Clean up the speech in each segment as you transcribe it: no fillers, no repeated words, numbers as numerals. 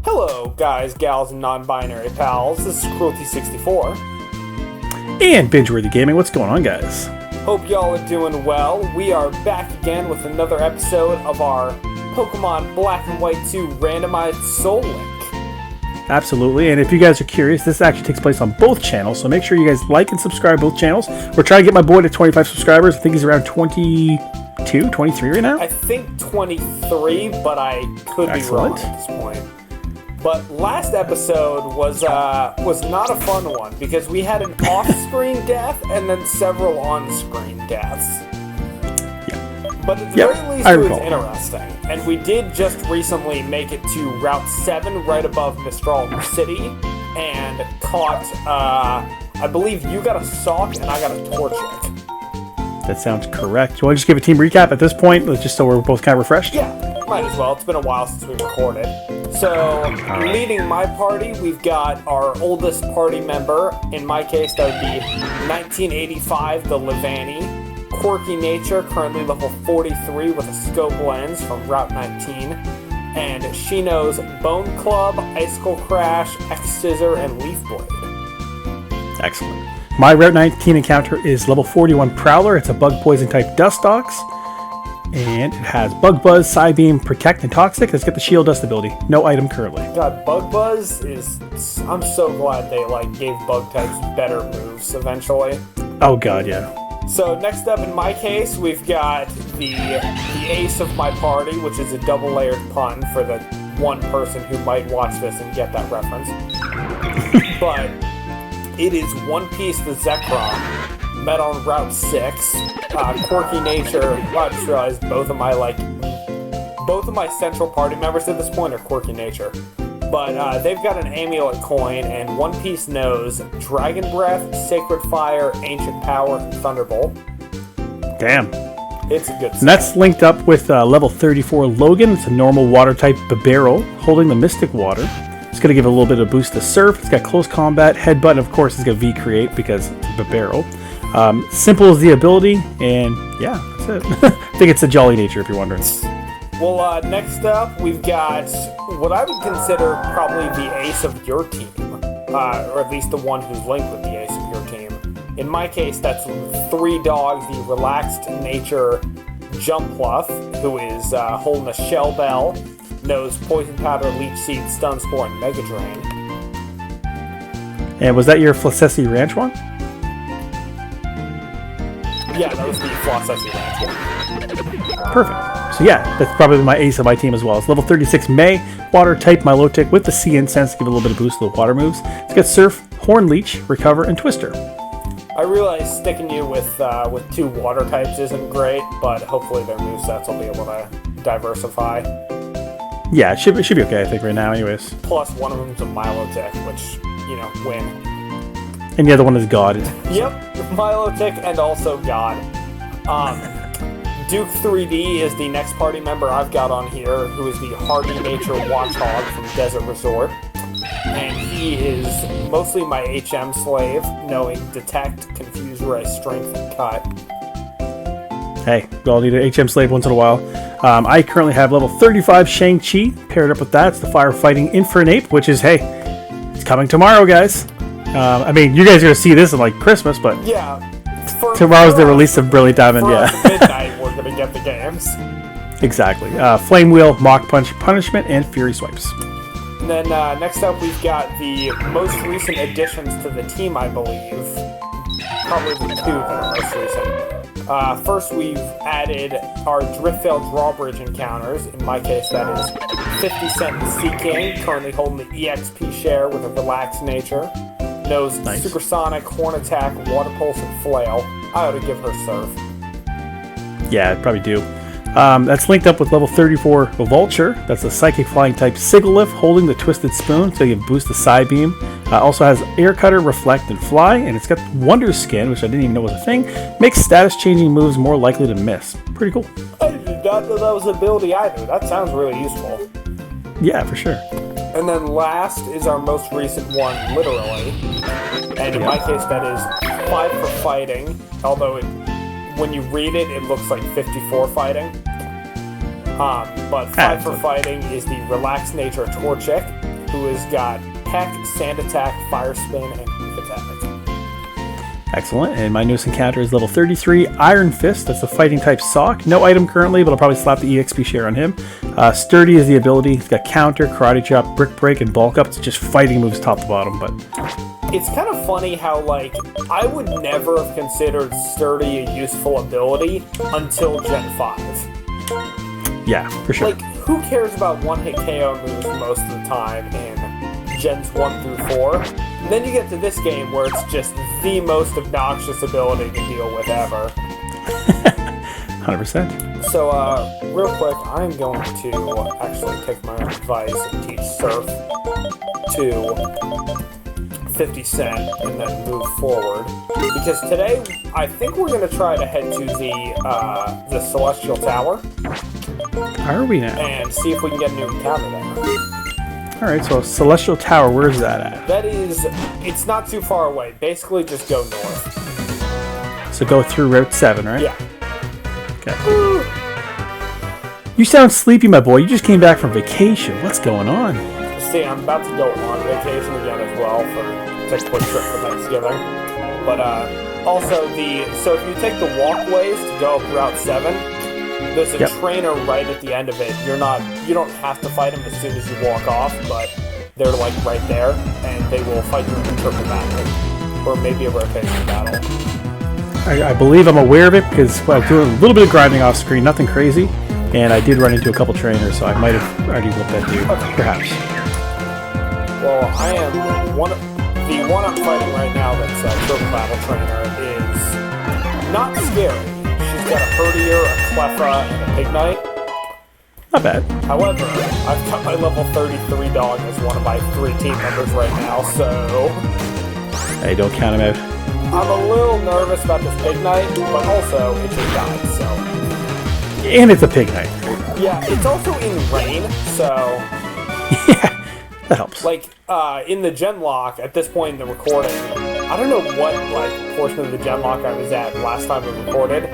Hello, guys, gals, and non-binary pals. This is KROOLTY64. And Binge-worthy Gaming. What's going on, guys? Hope y'all are doing well. We are back again with another episode of our Pokemon Black and White 2 Randomized SoulLink. Absolutely, and if you guys are curious, this actually takes place on both channels, so make sure you guys like and subscribe both channels. We're trying to get my boy to 25 subscribers. I think he's around 22, 23 right now? I think 23, but I could be wrong at this point. But last episode was not a fun one, because we had an off-screen death and then several on-screen deaths. But at the very least, it was interesting. And we did just recently make it to Route 7, right above Mistral City, and caught, I believe you got a Sock and I got a Torchic. That sounds correct. You want to just give a team recap at this point, just so we're both kind of refreshed? Yeah, might as well. It's been a while since we recorded. So, leading my party, we've got our oldest party member. In my case, that would be 1985, the Levani. Quirky Nature, currently level 43 with a scope lens from Route 19. And she knows Bone Club, Icicle Crash, X-Scissor, and Leaf Blade. Excellent. My Route 19 encounter is level 41 Prowler. It's a bug poison type Dustox. And it has Bug Buzz, Psybeam, Protect, and Toxic. It's got the Shield Dust ability. No item currently. God, Bug Buzz is... I'm so glad they gave bug types better moves eventually. Oh god, yeah. So next up in my case, we've got the ace of my party, which is a double-layered pun for the one person who might watch this and get that reference. But it is One Piece the Zekrom, met on Route 6. Quirky Nature, I just realized both of my central party members at this point are Quirky Nature. But they've got an amulet coin, and One Piece knows Dragon Breath, Sacred Fire, Ancient Power, and Thunderbolt. Damn. It's a good set. And that's linked up with level 34 Logan. It's a normal water type Babero, holding the Mystic Water. It's going to give it a little bit of boost to Surf. It's got Close Combat, Headbutt, and of course it's got V-Create because it's Babero. Simple is the ability, and yeah, that's it. I think it's a Jolly Nature if you're wondering. Well, next up, we've got what I would consider probably the ace of your team, or at least the one who's linked with the ace of your team. In my case, that's 3 dogs, the Relaxed Nature Jumpluff, who is holding a Shell Bell, knows Poison Powder, Leech Seed, Stun Spore, and Mega Drain. And was that your Flacessi Ranch one? Yeah, that was the Flacessi Ranch one. Perfect. So yeah, that's probably my ace of my team as well. It's level 36 May, water type Milotic with the Sea Incense to give it a little bit of boost to the water moves. It's got Surf, Horn Leech, Recover, and Twister. I realize sticking you with 2 water types isn't great, but hopefully their movesets will be able to diversify. Yeah, it should be okay, I think, right now anyways. Plus, one of them's a Milotic, which, win. And the other one is God. Yep, Milotic and also God. Duke 3D is the next party member I've got on here, who is the Hardy Nature Watchhog from Desert Resort. And he is mostly my HM slave, knowing Detect, Confuse Ray, Strength, and Cut. Hey, we all need an HM slave once in a while. I currently have level 35 Shang-Chi. Paired up with that, it's the Firefighting Infernape, which is, hey, it's coming tomorrow, guys. I mean, you guys are going to see this in, Christmas, but... Yeah. Tomorrow's the release of Brilliant Diamond, yeah. Midnight, we're going to get the games. Exactly. Flame Wheel, Mock Punch, Punishment, and Fury Swipes. And then next up, we've got the most recent additions to the team, I believe. Probably the 2 that are most recent. First, we've added our Driftveil Drawbridge encounters. In my case, that is 50 Cent Sea King, currently holding the EXP share with a Relaxed Nature. Knows Supersonic, Horn Attack, Water Pulse, and Flail. I ought to give her Surf. Yeah, I'd probably do. That's linked up with level 34 Vulture. That's a Psychic Flying type Sigilyph holding the Twisted Spoon, so you can boost the Psybeam. Also has Air Cutter, Reflect, and Fly, and it's got Wonder Skin, which I didn't even know was a thing. Makes status changing moves more likely to miss. Pretty cool. I did not know that was an ability either. That sounds really useful. Yeah, for sure. And then last is our most recent one, literally. And in my case, that is 5 for fighting, although it when you read it, it looks like 54 fighting. But 5 for fighting is the relaxed nature Torchic, who has got Peck, Sand Attack, Fire Spin, and Quick Attack. Excellent. And my newest encounter is level 33, Iron Fist. That's the fighting type Sock. No item currently, but I'll probably slap the EXP share on him. Sturdy is the ability. He's got Counter, Karate Chop, Brick Break, and Bulk Up. It's just fighting moves top to bottom, but... It's kind of funny how, like, I would never have considered Sturdy a useful ability until Gen 5. Yeah, for sure. Like, who cares about one-hit KO moves most of the time in Gens 1 through 4? And then you get to this game where it's just the most obnoxious ability to deal with ever. 100%. So, real quick, I'm going to actually take my own advice and teach Surf to 50 Cent and then move forward. Because today, I think we're going to try to head to the Celestial Tower. How are we now? And see if we can get a new encounter there. Alright, so Celestial Tower, where's that at? That is, it's not too far away. Basically, just go north. So go through Route 7, right? Yeah. Okay. You sound sleepy, my boy. You just came back from vacation. What's going on? See, I'm about to go on vacation again as well for take a quick trip for Thanksgiving. But also so if you take the walkways to go up Route 7, there's a trainer right at the end of it. You don't have to fight him as soon as you walk off, but they're like right there, and they will fight you in a triple battle, or maybe a rotation battle. I believe I'm aware of it because I'm doing a little bit of grinding off screen, nothing crazy, and I did run into a couple trainers, so I might have already looked at you, perhaps. Well, I am the one I'm fighting right now that's a triple battle trainer is not scary. She's got a Herdier, a Cleffa, and a Pig Knight. Not bad. However, I've got my level 33 dog as one of my 3 team members right now, so... Hey, don't count him out. I'm a little nervous about this Pig Knight, but also it just died, so... And it's a Pig Knight. Yeah, it's also in rain, so... Yeah, that helps. Like, in the Genlock, at this point in the recording, I don't know what, like, portion of the Genlock I was at last time we recorded,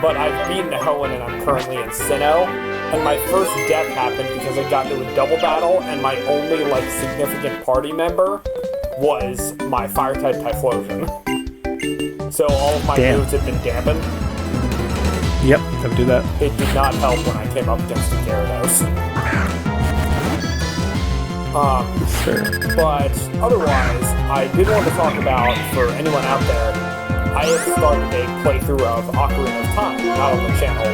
but I've beaten Hoenn and I'm currently in Sinnoh, and my first death happened because I got into a double battle, and my only, like, significant party member was my Fire-type Typhlosion. So all of my moves had been dampened. Yep, I would do that. It did not help when I came up against the Gyarados. Sure. But otherwise, I did want to talk about, for anyone out there, I have started a playthrough of Ocarina of Time, not on the channel,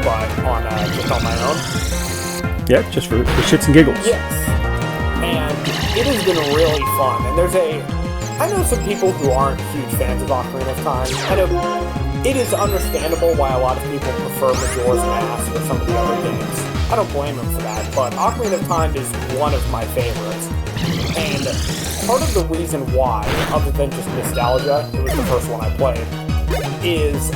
but on just on my own. Yep, just for shits and giggles. Yes. And it has been really fun. And I know some people who aren't huge fans of Ocarina of Time. I know it is understandable why a lot of people prefer Majora's Mask or some of the other games. I don't blame them for that, but Ocarina of Time is one of my favorites. And part of the reason why, other than just nostalgia, it was the first one I played, is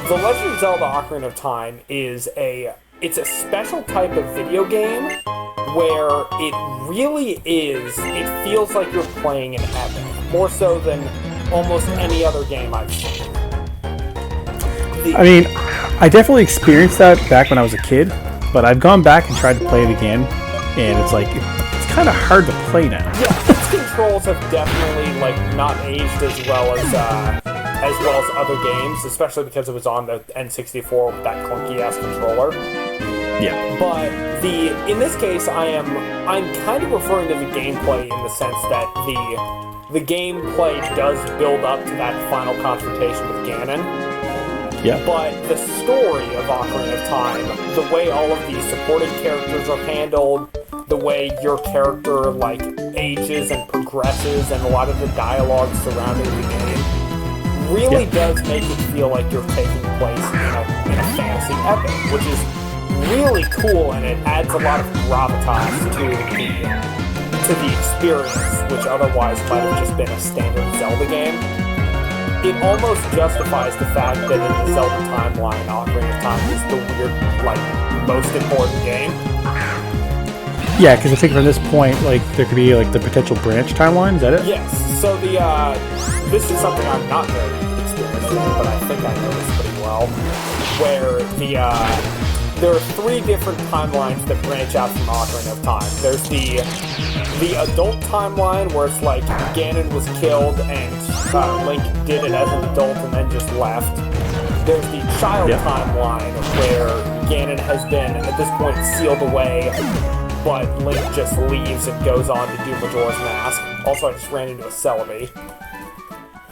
The Legend of Zelda Ocarina of Time is it's a special type of video game where it really is, it feels like you're playing an epic, more so than almost any other game I've seen. I mean, I definitely experienced that back when I was a kid, but I've gone back and tried to play it again, and it's like, it's kind of hard to play now. Yeah, its controls have definitely, like, not aged as well as other games, especially because it was on the N64 with that clunky-ass controller. Yeah. But in this case, I'm kind of referring to the gameplay in the sense that the gameplay does build up to that final confrontation with Ganon. Yeah. But the story of Ocarina of Time, the way all of the supporting characters are handled, the way your character, like, ages and progresses, and a lot of the dialogue surrounding the game, really does make it feel like you're taking place in a fantasy epic, which is really cool, and it adds a lot of gravitas to the experience, which otherwise might have just been a standard Zelda game. It almost justifies the fact that in the Zelda timeline, Ocarina of Time is the weird, like, most important game. Yeah, because I think from this point, like, there could be, like, the potential branch timeline, is that it? Yes, so this is something I'm not very experienced in, but I think I know this pretty well. well, where there are 3 different timelines that branch out from Ocarina of Time. There's the adult timeline, where it's like Ganon was killed and Link did it as an adult and then just left. There's the child timeline, where Ganon has been, at this point, sealed away, but Link just leaves and goes on to do Majora's Mask. Also, I just ran into a Celebi.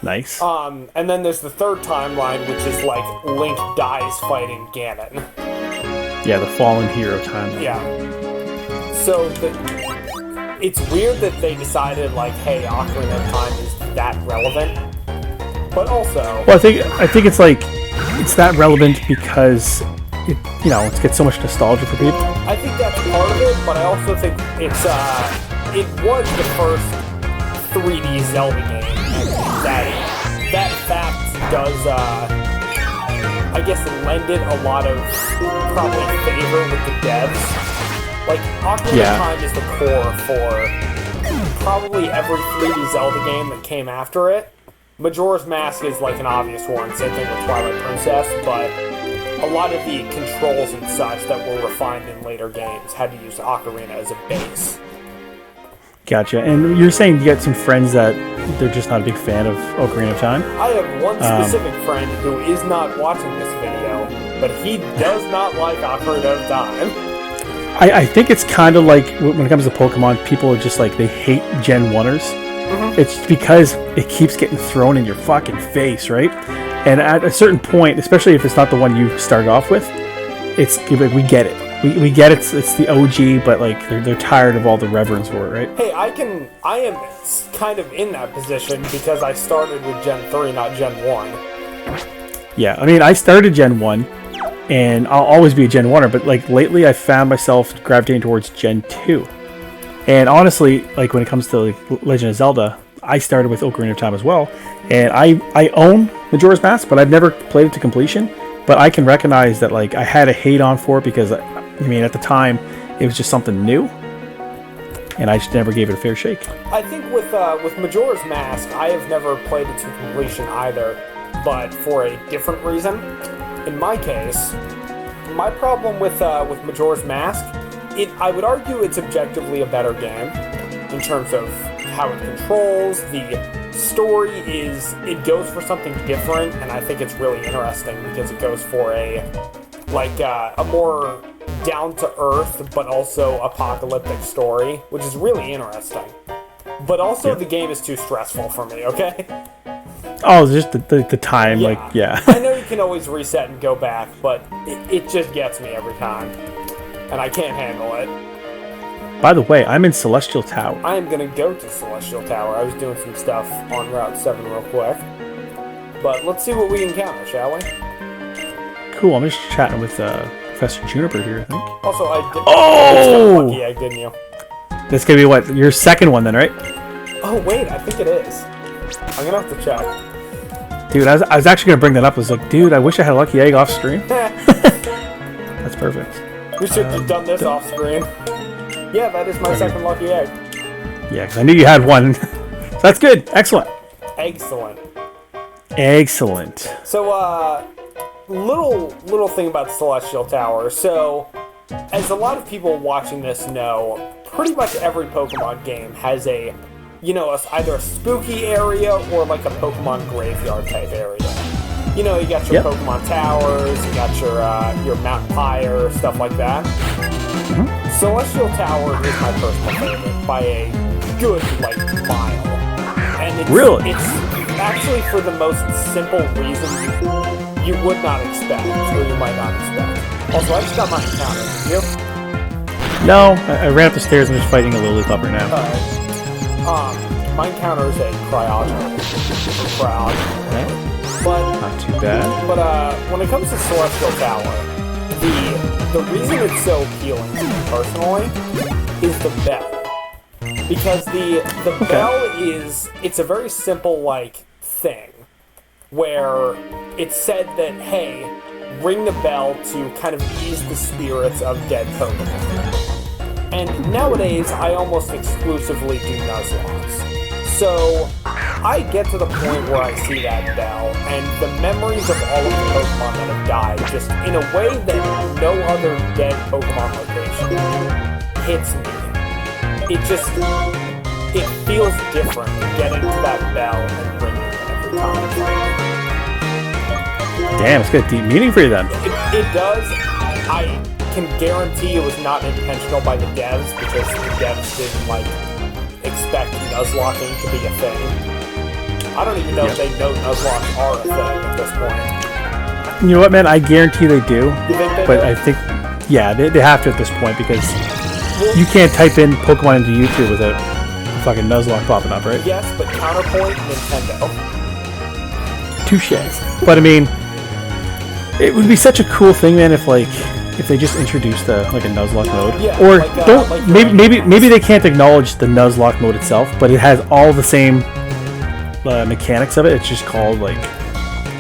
Nice. And then there's the 3rd timeline, which is like Link dies fighting Ganon. Yeah, the fallen hero timeline. Yeah. So it's weird that they decided, like, hey, Ocarina of Time is that relevant. But also... Well, I think it's like, it's that relevant because it gets so much nostalgia for people. I think that's part of it, but I also think it was the first 3D Zelda game, and that fact does, I guess, lend it a lot of probably favor with the devs. Like, Ocarina of Time is the core for probably every 3D Zelda game that came after it. Majora's Mask is like an obvious one, same thing with Twilight Princess, but a lot of the controls and such that were refined in later games had to use Ocarina as a base. Gotcha. And you're saying you got some friends that they're just not a big fan of Ocarina of Time? I have one specific friend who is not watching this video, but he does not like Ocarina of Time. I think it's kind of like, when it comes to Pokemon, people are just like, they hate Gen 1ers. Mm-hmm. It's because it keeps getting thrown in your fucking face, right? And at a certain point, especially if it's not the one you started off with, it's like, we get it. We get it. It's the OG, but like they're tired of all the reverence for it, right? Hey, I am kind of in that position because I started with Gen 3, not Gen 1. Yeah, I mean, I started Gen 1, and I'll always be a Gen 1er, but like lately I found myself gravitating towards Gen 2. And honestly, like when it comes to like Legend of Zelda, I started with Ocarina of Time as well, and I own Majora's Mask, but I've never played it to completion. But I can recognize that like I had a hate on for it because I mean at the time it was just something new, and I just never gave it a fair shake. I think with Majora's Mask, I have never played it to completion either, but for a different reason. In my case, my problem with Majora's Mask, I would argue it's objectively a better game in terms of how it controls. The story it goes for something different, and I think it's really interesting because it goes for a more down-to-earth but also apocalyptic story, which is really interesting. But also the game is too stressful for me, okay? Oh, just the time, I know you can always reset and go back, but it just gets me every time. And I can't handle it. By the way, I'm in Celestial Tower. I am going to go to Celestial Tower. I was doing some stuff on Route 7 real quick. But let's see what we encounter, shall we? Cool, I'm just chatting with Professor Juniper here, I think. Also, I did... Oh! Lucky egg, didn't you? This could be what? Your second one then, right? Oh, wait, I think it is. I'm going to have to check. Dude, I was actually going to bring that up. I was like, dude, I wish I had a lucky egg off screen. That's perfect. We should have done this off screen. Yeah, that is my second lucky egg. Yeah, because I knew you had one. So that's good. Excellent. Excellent. So, little thing about Celestial Tower. So, as a lot of people watching this know, pretty much every Pokemon game has either a spooky area or like a Pokemon graveyard type area. You know, you got your Pokemon towers, you got your Mount Pyre, stuff like that. Mm-hmm. Celestial Tower is my personal favorite by a good, mile. And it's actually for the most simple reason you would not expect, or you might not expect. Also, I just got my encounter. Did you? No, I ran up the stairs and was fighting a Lillipup right now. My encounter is a cryogonal. Okay. But, not too bad. But when it comes to Celestial Tower, the reason it's so appealing to me personally is the bell. Because the bell it's a very simple, thing, where it's said that, hey, ring the bell to kind of ease the spirits of dead Pokemon. And nowadays, I almost exclusively do Nuzlocke. So, I get to the point where I see that bell, and the memories of all of the Pokemon that have died, just in a way that no other dead Pokemon location hits me. It feels different getting to that bell and ringing it every time. Damn, it's got deep meaning for you then. It does. I can guarantee it was not intentional by the devs, because the devs didn't, like, expect Nuzlocking to be a thing. I don't even know if they know Nuzlocke are a thing at this point. You know what, man? I guarantee they do. You think they but do? I think, yeah, they have to at this point, because you can't type in Pokemon into YouTube without fucking Nuzlocke popping up, right? Yes, but counterpoint, Nintendo. Touche. But I mean, it would be such a cool thing, man, if they just introduced a Nuzlocke mode, Yeah, or like maybe they can't acknowledge the Nuzlocke mode itself, but it has all the same mechanics of it. It's just called, like,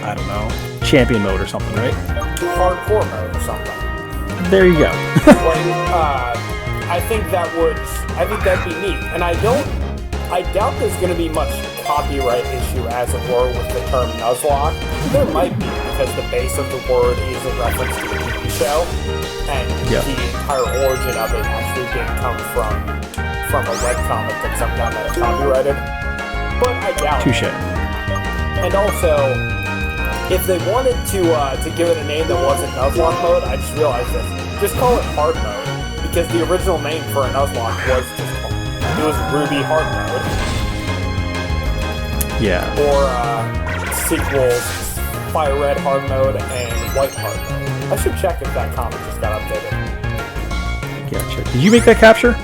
I don't know, champion mode or something, right? Hardcore mode or something. There you go. I think that'd be neat. And I doubt there's going to be much copyright issue, as it were, with the term Nuzlocke. There might be, because the base of the word is a reference to the TV show, and the entire origin of it actually did come from a webcomic that somehow got copyrighted. But I doubt Touche. it. And also, if they wanted to give it a name that wasn't Nuzlocke mode, I just realized this. Just call it Hard Mode, because the original name for a Nuzlocke was Ruby Hard Mode. Yeah. Or sequels, Fire Red Hard Mode and White Hard Mode. I should check if that comic just got updated. Gotcha. Did you make that capture?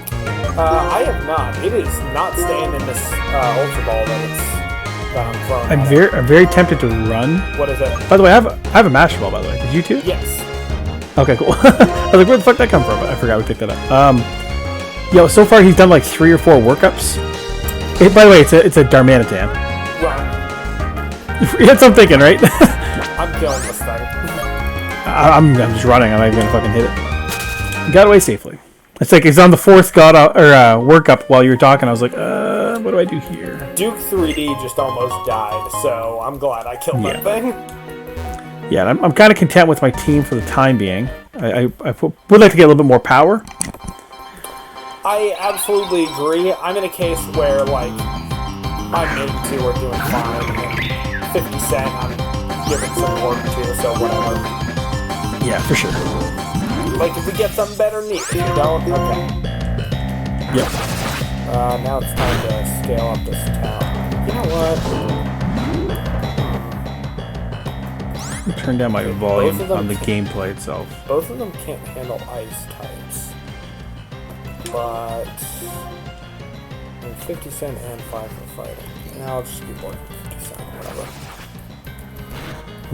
I have not. It is not staying in this Ultra Ball that I'm throwing. I'm very tempted to run. What is it? By the way, I have a Master Ball, by the way. Did you too? Yes. Okay, cool. I was like, where the fuck did that come from? I forgot we picked that up. So far he's done like 3 or 4 workups. By the way, it's a Darmanitan. Run. That's what I'm thinking, right? I'm killing this thing. I'm just running. I'm not even gonna fucking hit it. Got away safely. It's like it's on the 4th workup while you were talking. I was like, what do I do here? Duke 3D just almost died, so I'm glad I killed that thing. Yeah, I'm kind of content with my team for the time being. I would like to get a little bit more power. I absolutely agree. I'm in a case where, like, my main 2 are doing fine, and 50 Cent, I'm giving some work to, so whatever. Yeah, for sure. Like, if we get something better, neat. If you don't, okay. Yep. Now it's time to scale up this town. You know what? Turn down my volume on the gameplay itself. Both of them can't handle ice types. But 50 Cent and 5 for fighting. Now I'll just keep working 50 Cent, whatever.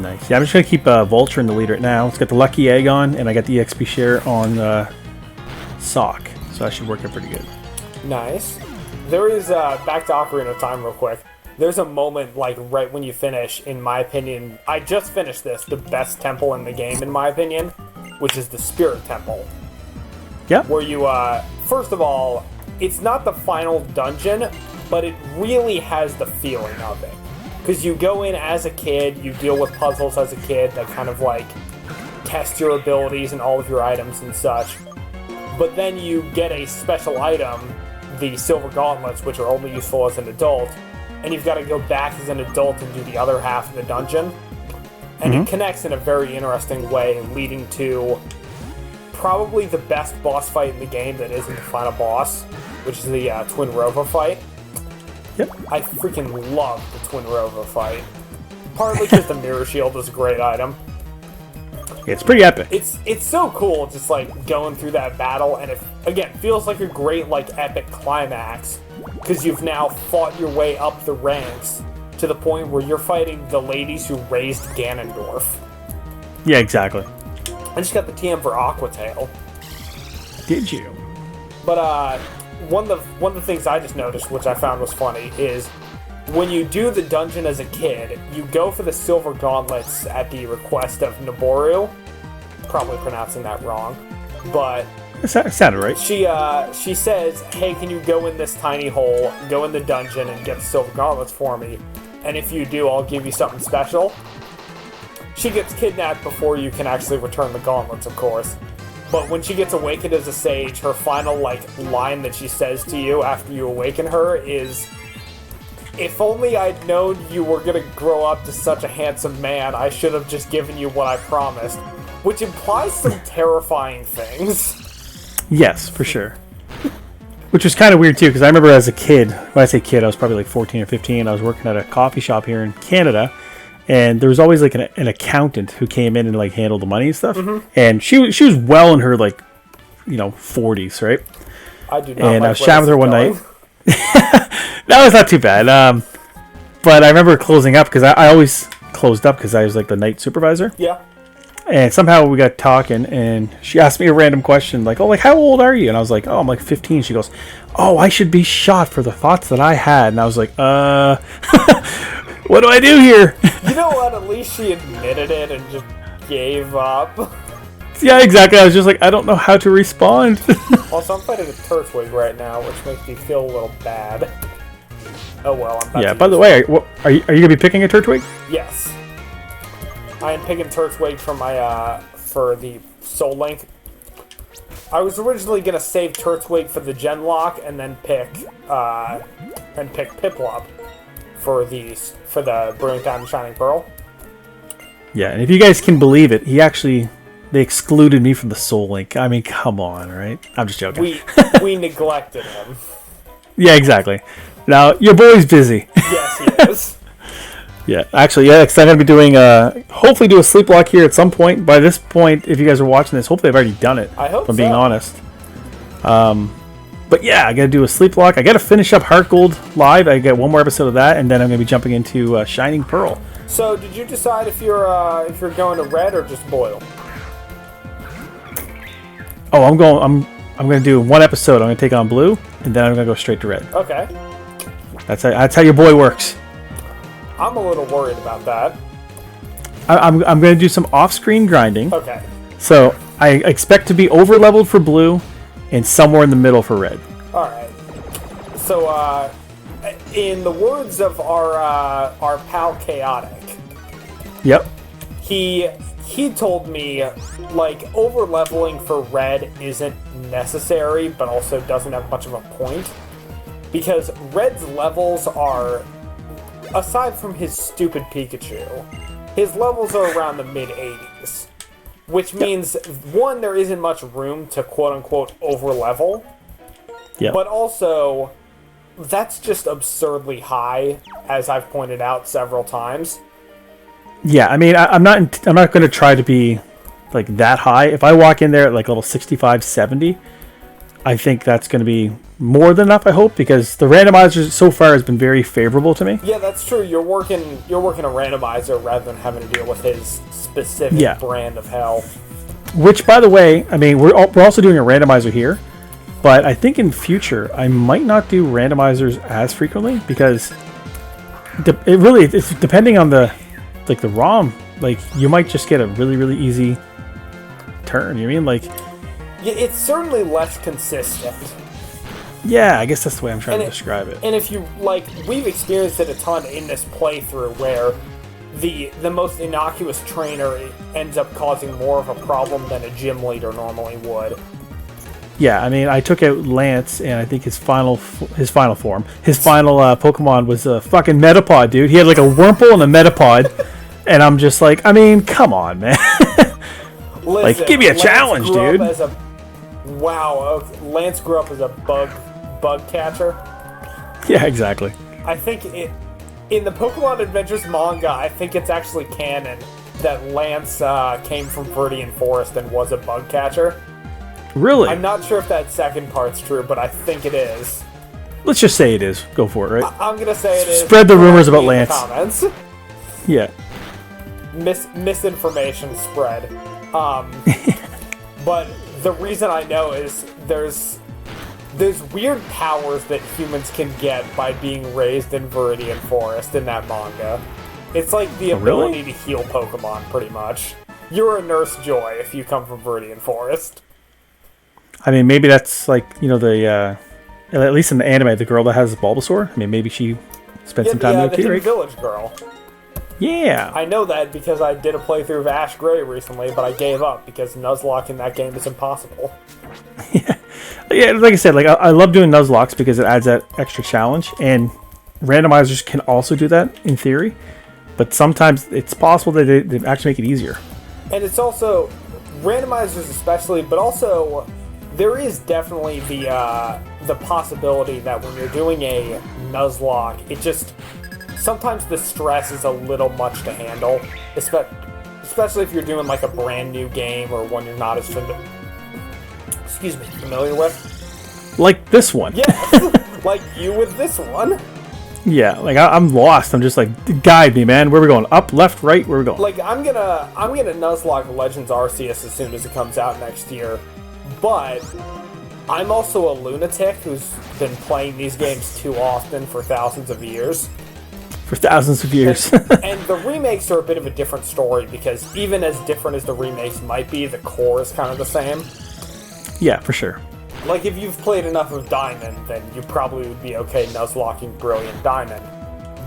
Nice. Yeah, I'm just gonna keep Vulture in the lead right now. Let's get the Lucky Egg on, and I got the XP share on Sock, so that should work out pretty good. Nice. There is back to Ocarina of Time real quick. There's a moment, like, right when you finish, in my opinion, I just finished this, the best temple in the game, in my opinion, which is the Spirit Temple. Yeah. Where you, first of all, it's not the final dungeon, but it really has the feeling of it. Because you go in as a kid, you deal with puzzles as a kid that kind of, like, test your abilities and all of your items and such. But then you get a special item, the Silver Gauntlets, which are only useful as an adult, and you've got to go back as an adult and do the other half of the dungeon. And it connects in a very interesting way, leading to probably the best boss fight in the game that isn't the final boss, which is the Twin Rover fight. Yep. I freaking love the Twin Rover fight. Partly because the Mirror Shield is a great item. It's pretty epic. It's so cool, just like going through that battle, and it again feels like a great like epic climax because you've now fought your way up the ranks to the point where you're fighting the ladies who raised Ganondorf. Yeah, exactly. I just got the TM for Aquatail. Did you? But one of the things I just noticed, which I found was funny, is when you do the dungeon as a kid, you go for the Silver Gauntlets at the request of Noboru. Probably pronouncing that wrong. But It sounded right. She says, hey, can you go in this tiny hole, go in the dungeon, and get the silver gauntlets for me? And if you do, I'll give you something special. She gets kidnapped before you can actually return the gauntlets, of course. But when she gets awakened as a sage, her final, line that she says to you after you awaken her is, if only I'd known you were gonna grow up to such a handsome man, I should have just given you what I promised. Which implies some terrifying things. Yes, for sure. Which was kind of weird, too, because I remember as a kid, when I say kid, I was probably 14 or 15, I was working at a coffee shop here in Canada, and there was always, an accountant who came in and, handled the money and stuff, and she was well in her, 40s, right? I do not And I was where chatting with this her one is night. That was not too bad. But I remember closing up, because I always closed up because I was, the night supervisor. Yeah. And somehow we got talking, and she asked me a random question, how old are you? And I was like, oh, I'm 15. She goes, oh, I should be shot for the thoughts that I had. And I was like, what do I do here? You know what? At least she admitted it and just gave up. Yeah, exactly. I was just like, I don't know how to respond. Also, I'm fighting a Turtwig right now, which makes me feel a little bad. Oh well, I'm about to by the way, are you going to be picking a Turtwig? Yes. I am picking Turtwig for my, for the SoulLink. I was originally gonna save Turtwig for the Genlock and then pick Piplup for the Brewing Time Shining Pearl. Yeah, and if you guys can believe it, they excluded me from the SoulLink. I mean, come on, right? I'm just joking. We neglected him. Yeah, exactly. Now, your boy's busy. Yes, he is. Yeah, actually, because I'm going to be doing, hopefully do a sleep lock here at some point. By this point, if you guys are watching this, hopefully I've already done it. I hope if I'm being honest. But yeah, I got to do a sleep lock. I got to finish up Heart Gold Live. I got one more episode of that, and then I'm going to be jumping into Shining Pearl. So, did you decide if you're going to red or just boil? Oh, I'm going to do one episode. I'm going to take on blue, and then I'm going to go straight to red. Okay. That's how your boy works. I'm a little worried about that. I'm going to do some off-screen grinding. Okay. So I expect to be over-leveled for blue and somewhere in the middle for red. Alright. So, in the words of our pal Chaotic... Yep. He told me, over-leveling for red isn't necessary, but also doesn't have much of a point. Because red's levels are... Aside from his stupid Pikachu, his levels are around the mid-80s. Which means, one, there isn't much room to quote-unquote over-level. Yep. But also, that's just absurdly high, as I've pointed out several times. Yeah, I mean, I'm not going to try to be, that high. If I walk in there at, level 65, 70, I think that's going to be more than enough, I hope, because the randomizer so far has been very favorable to me. Yeah, that's true. You're working a randomizer rather than having to deal with his specific brand of hell. Which, by the way, I mean, we're also doing a randomizer here, but I think in future I might not do randomizers as frequently because it's depending on the ROM. You might just get a really, really easy turn. You know what I mean? Yeah, it's certainly less consistent. Yeah, I guess that's the way I'm trying to describe it. And if you, we've experienced it a ton in this playthrough where the most innocuous trainer ends up causing more of a problem than a gym leader normally would. Yeah, I mean, I took out Lance, and I think his final form, his final Pokemon was a fucking Metapod, dude. He had a Wurmple and a Metapod, and I'm just I mean, come on, man. Listen, give me a challenge, dude. Lance grew up as a bug catcher. Yeah, exactly. I think in the Pokemon Adventures manga, I think it's actually canon that Lance came from Viridian Forest and was a bug catcher. Really? I'm not sure if that second part's true, but I think it is. Let's just say it is. Go for it, right? I'm gonna say it is. Spread the rumors about Lance. Comments. Yeah. Misinformation spread. But the reason I know is there's weird powers that humans can get by being raised in Viridian Forest in that manga. It's like the ability to heal Pokemon, pretty much. You're a Nurse Joy if you come from Viridian Forest. I mean, maybe that's like, you know, the at least in the anime, the girl that has Bulbasaur. I mean, maybe she spent some time there the too, Hidden right? Village girl. Yeah. I know that because I did a playthrough of Ash Gray recently, but I gave up because Nuzlocke in that game is impossible. Yeah, like I said, like I love doing Nuzlocks because it adds that extra challenge, and randomizers can also do that in theory, but sometimes it's possible that they actually make it easier. And it's also randomizers especially, but also there is definitely the possibility that when you're doing a Nuzlocke, it just sometimes the stress is a little much to handle, especially if you're doing like a brand new game or one you're not as familiar with. Like this one. Yeah, like you with this one. Yeah, like I'm lost. I'm just like, guide me, man. Where are we going? Up, left, right? Where are we going? Like I'm gonna Nuzlocke Legends Arceus as soon as it comes out next year, but I'm also a lunatic who's been playing these games too often for thousands of years. For thousands of years. And the remakes are a bit of a different story because even as different as the remakes might be, the core is kind of the same. Yeah, for sure. Like, if you've played enough of Diamond, then you probably would be okay Nuzlocking Brilliant Diamond.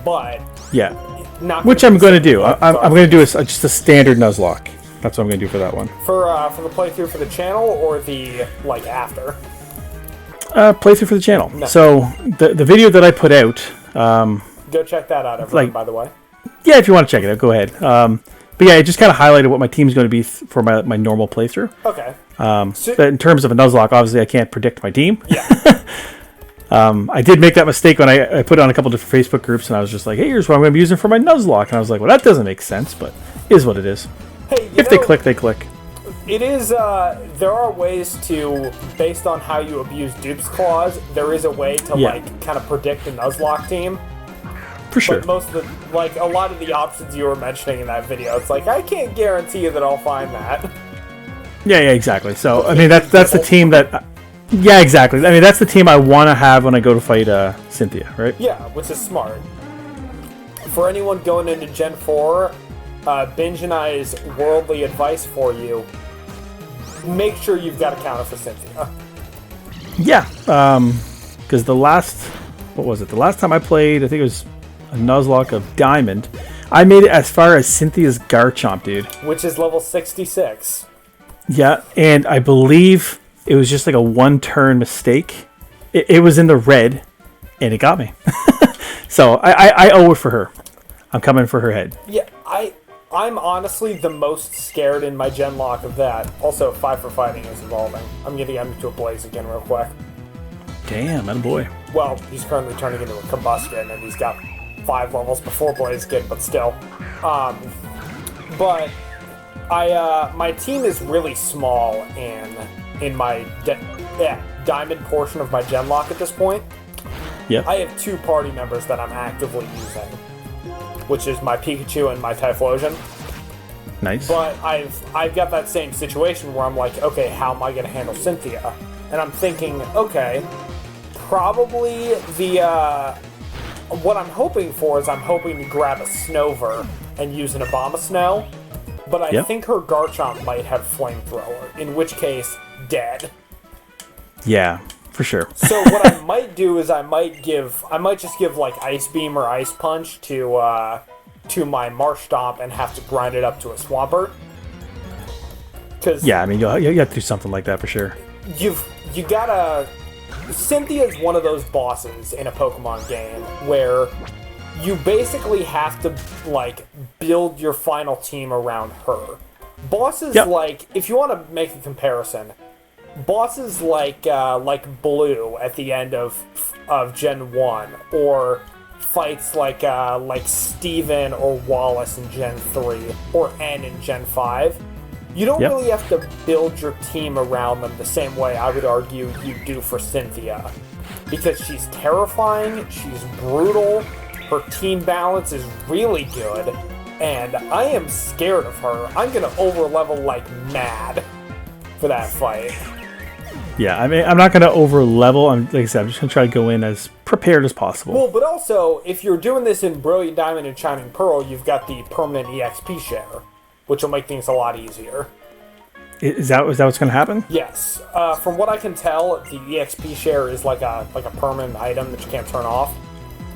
But... yeah. Not which I'm going to do. I'm going to do just a standard Nuzlocke. That's what I'm going to do for that one. For the playthrough for the channel, or the, like, after? Playthrough for the channel. No. So, the video that I put out... go check that out, everyone, by the way. Yeah, if you want to check it out, go ahead. But yeah, it just kind of highlighted what my team's going to be for my normal playthrough. Okay. But in terms of a Nuzlocke, obviously I can't predict my team. Yeah. I did make that mistake when I put it on a couple different Facebook groups, and I was just like, hey, here's what I'm going to be using for my Nuzlocke. And I was like, well, that doesn't make sense, but it is what it is. Hey, if they click, they click. It is, there are ways to, based on how you abuse Dupe's Clause, there is a way to, like, kind of predict a Nuzlocke team. For sure. But most of the, like, a lot of the options you were mentioning in that video, it's like, I can't guarantee you that I'll find that. Yeah, exactly. So, I mean, that's the team that... yeah, exactly. I mean, that's the team I want to have when I go to fight Cynthia, right? Yeah, which is smart. For anyone going into Gen 4, Binge and I's worldly advice for you, make sure you've got a counter for Cynthia. Yeah, because the last... what was it? The last time I played, I think it was a Nuzlocke of Diamond, I made it as far as Cynthia's Garchomp, dude. Which is level 66. Yeah, and I believe it was just like a one-turn mistake. It was in the red, and it got me. So I owe it for her. I'm coming for her head. Yeah, I'm honestly the most scared in my Genlock of that. Also, 5 for Fighting is evolving. I'm getting him into a Blaze again real quick. Damn, that a boy. Well, he's currently turning into a Combustion, and he's got 5 levels before Blaziken, but still. But my team is really small in my Diamond portion of my Genlock at this point. Yeah. I have 2 party members that I'm actively using, which is my Pikachu and my Typhlosion. Nice. But I've got that same situation where I'm like, okay, how am I going to handle Cynthia? And I'm thinking, okay, probably what I'm hoping for is I'm hoping to grab a Snover and use an Abomasnow, but I think her Garchomp might have Flamethrower, in which case, dead. Yeah, for sure. So what I might do is I might just give like Ice Beam or Ice Punch to my Marshtomp and have to grind it up to a Swampert. Yeah, I mean, you have to do something like that for sure. You gotta... Cynthia is one of those bosses in a Pokemon game where you basically have to, like, build your final team around her. Bosses like... If you want to make a comparison, bosses like Blue at the end of Gen 1, or fights like Steven or Wallace in Gen 3, or N in Gen 5, you don't really have to build your team around them the same way I would argue you do for Cynthia. Because she's terrifying, she's brutal, her team balance is really good, and I am scared of her. I'm gonna overlevel like mad for that fight. Yeah, I mean, I'm not going to over-level. Like I said, I'm just going to try to go in as prepared as possible. Well, but also, if you're doing this in Brilliant Diamond and Shining Pearl, you've got the permanent EXP share, which will make things a lot easier. Is that what's going to happen? Yes. From what I can tell, the EXP share is like a permanent item that you can't turn off.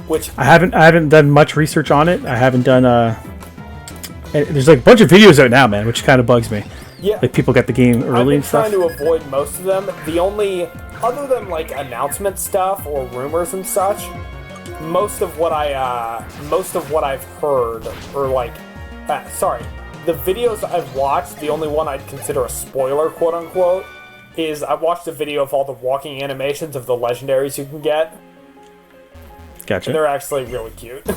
Which I haven't done much research on it. I haven't done there's like a bunch of videos out now, man, which kind of bugs me. Yeah. Like people get the game early and stuff. I've been trying to avoid most of them. The only, other than like announcement stuff or rumors and such, most of what I've heard, or like, the videos I've watched, the only one I'd consider a spoiler, quote unquote, is I watched a video of all the walking animations of the legendaries you can get. Gotcha. And they're actually really cute.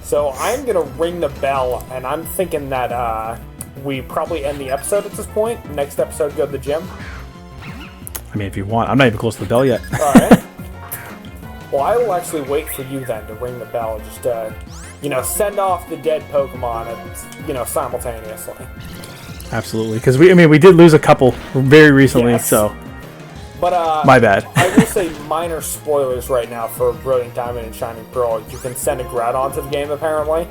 So I'm gonna ring the bell, and I'm thinking that we probably end the episode at this point. Next episode, go to the gym. I mean, if you want, I'm not even close to the bell yet. All right. Well, I will actually wait for you then to ring the bell, just to, send off the dead Pokemon, simultaneously. Absolutely, because we did lose a couple very recently, Yes. so. But my bad. I will say minor spoilers right now for Brilliant Diamond and Shining Pearl. You can send a Groudon to the game, apparently.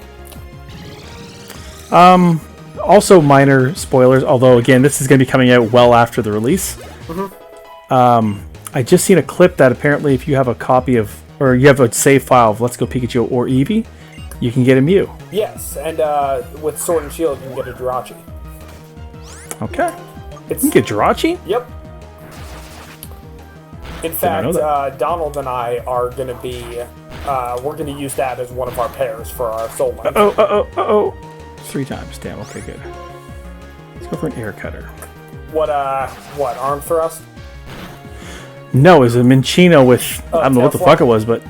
Also minor spoilers, although again, this is going to be coming out well after the release. Mm-hmm. I just seen a clip that apparently if you have a copy of, or you have a save file of Let's Go Pikachu or Eevee, you can get a Mew. Yes, and with Sword and Shield, you can get a Jirachi. Okay. You can get Jirachi? Yep. In fact, Donald and I are going to be, we're going to use that as one of our pairs for our SoulLink. Oh. 3 times. Damn, okay, good. Let's go for an air cutter. What, arm thrust? No, it was a Minchino with, I don't know what the fuck it was, but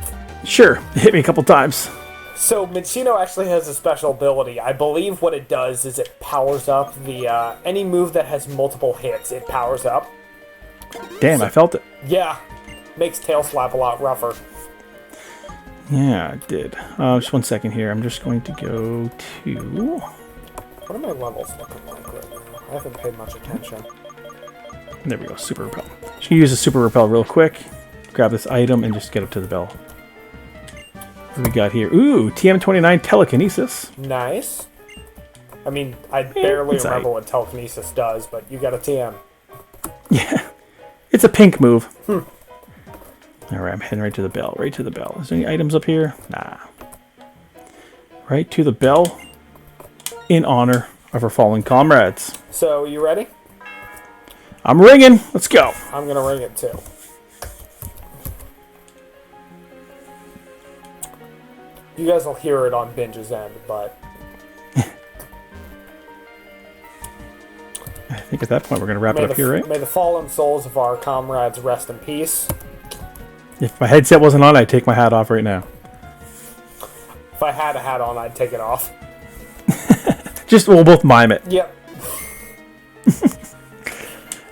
sure, it hit me a couple times. So, Minchino actually has a special ability. I believe what it does is it powers up the, any move that has multiple hits, it powers up. Damn, I felt it. Yeah, makes Tail Slap a lot rougher. Yeah, it did. Just 1 second here. I'm just going to go to... What are my levels looking like right now? I haven't paid much attention. There we go, Super Repel. Just gonna use the Super Repel real quick. Grab this item and just get up to the bell. What do we got here? Ooh, TM29 Telekinesis. Nice. I mean, I barely remember what Telekinesis does, but you got a TM. Yeah. It's a pink move. Alright, I'm heading right to the bell. Right to the bell. Is there any items up here? Nah. Right to the bell in honor of our fallen comrades. So, you ready? I'm ringing. Let's go. I'm going to ring it too. You guys will hear it on Binge's end, but... I think at that point we're going to wrap it up here, right? May the fallen souls of our comrades rest in peace. If my headset wasn't on, I'd take my hat off right now. If I had a hat on, I'd take it off. We'll both mime it. Yep.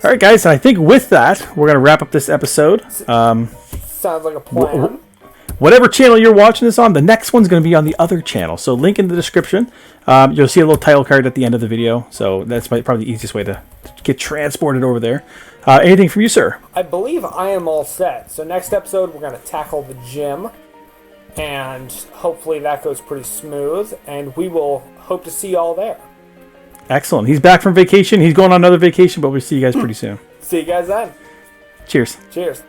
Alright guys, I think with that, we're going to wrap up this episode. Sounds like a plan. Whatever channel you're watching this on, the next one's going to be on the other channel. So link in the description. You'll see a little title card at the end of the video. So that's probably the easiest way to get transported over there. Anything from you, sir? I believe I am all set. So next episode, we're going to tackle the gym. And hopefully that goes pretty smooth. And we will hope to see you all there. Excellent. He's back from vacation. He's going on another vacation, but we'll see you guys pretty soon. See you guys then. Cheers. Cheers.